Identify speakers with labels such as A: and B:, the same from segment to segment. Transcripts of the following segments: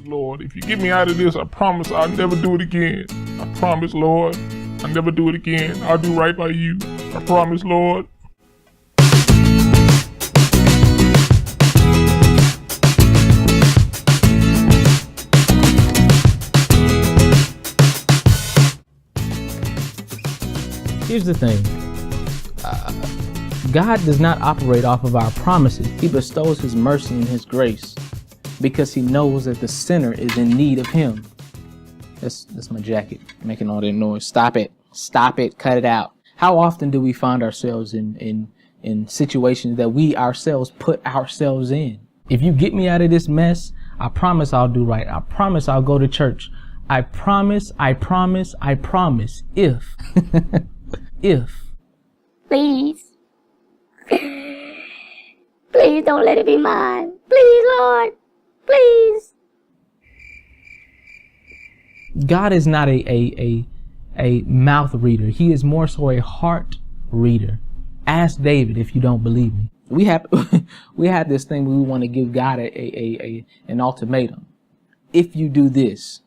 A: Lord, if you get me out of this, I promise I'll never do it again. I promise, Lord, I'll never do it again. I'll do right by you. I promise, Lord.
B: Here's the thing. God does not operate off of our promises. He bestows his mercy and his grace because he knows that the sinner is in need of him. That's my jacket making all that noise. Stop it. Stop it. Cut it out. How often do we find ourselves in situations that we ourselves put ourselves in? If you get me out of this mess, I promise I'll do right. I promise I'll go to church. I promise. If. If.
C: Please. Please don't let it be mine. Please, Lord. Please.
B: God is not a mouth reader. He is more so a heart reader. Ask David if you don't believe me. We have this thing where we want to give God an ultimatum. If you do this.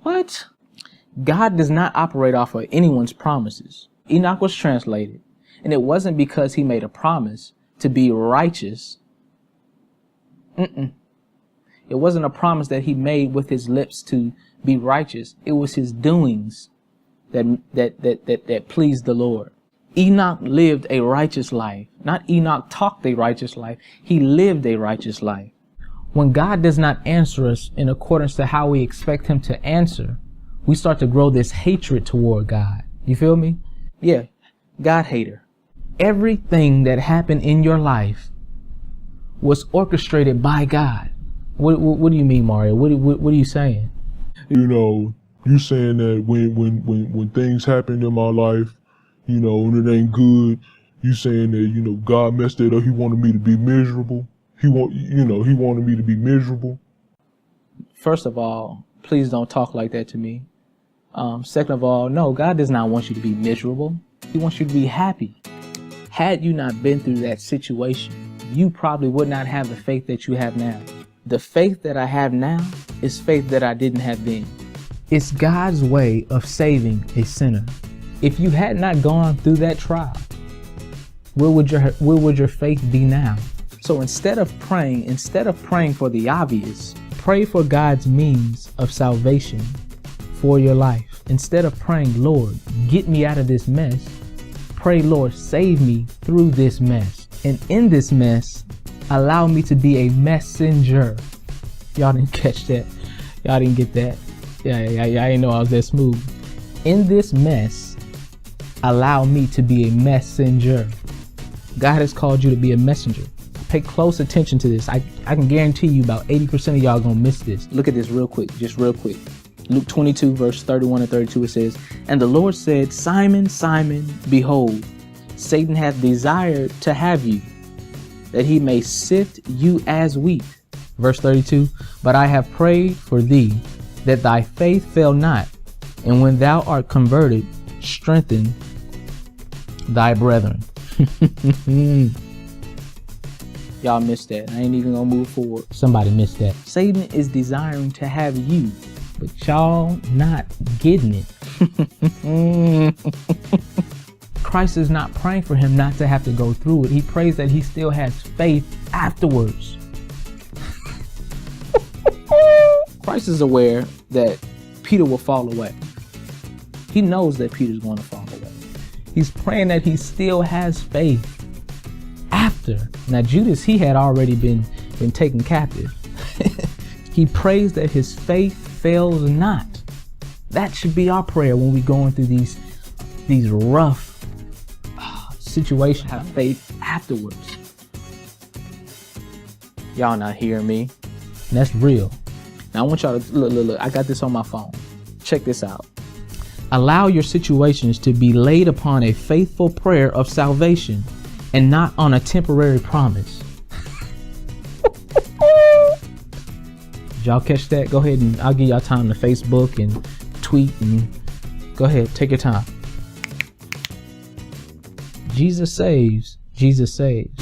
B: What? God does not operate off of anyone's promises. Enoch was translated, and it wasn't because he made a promise to be righteous. It wasn't a promise that he made with his lips to be righteous. It was his doings that pleased the Lord. Enoch lived a righteous life. Not Enoch talked a righteous life. He lived a righteous life. When God does not answer us in accordance to how we expect him to answer, we start to grow this hatred toward God. You feel me? Yeah, God hater. Everything that happened in your life was orchestrated by God. What do you mean, Mario? What are you saying?
A: You know, you saying that when things happen in my life, you know, and it ain't good, you saying that, you know, God messed it up. He wanted me to be miserable. He wanted me to be miserable.
B: First of all, please don't talk like that to me. Second of all, no, God does not want you to be miserable. He wants you to be happy. Had you not been through that situation, you probably would not have the faith that you have now. The faith that I have now is faith that I didn't have then. It's God's way of saving a sinner. If you had not gone through that trial, where would your faith be now? So instead of praying for the obvious, pray for God's means of salvation for your life. Instead of praying, Lord, get me out of this mess, pray, Lord, save me through this mess. And in this mess, allow me to be a messenger. Y'all didn't catch that. Y'all didn't get that. Yeah, I didn't know I was that smooth. In this mess, allow me to be a messenger. God has called you to be a messenger. Pay close attention to this. I can guarantee you about 80% of y'all gonna miss this. Look at this real quick, just real quick. Luke 22, verse 31 and 32, it says, "And the Lord said, Simon, Simon, behold, Satan hath desired to have you, that he may sift you as wheat." Verse 32, "But I have prayed for thee, that thy faith fail not, and when thou art converted, strengthen thy brethren." Y'all missed that. I ain't even gonna move forward. Somebody missed that. Satan is desiring to have you, but y'all not getting it. Christ is not praying for him not to have to go through it. He prays that he still has faith afterwards. Christ is aware that Peter will fall away. He knows that Peter's going to fall away. He's praying that he still has faith after. Now Judas, he had already been taken captive. He prays that his faith fails not. That should be our prayer when we're going through these rough situations. Have faith afterwards. Y'all not hearing me? And that's real. Now I want y'all to look. I got this on my phone. Check this out. Allow your situations to be laid upon a faithful prayer of salvation and not on a temporary promise. Did y'all catch that? Go ahead and I'll give y'all time to Facebook and tweet and go ahead, take your time. Jesus saves. Jesus saves.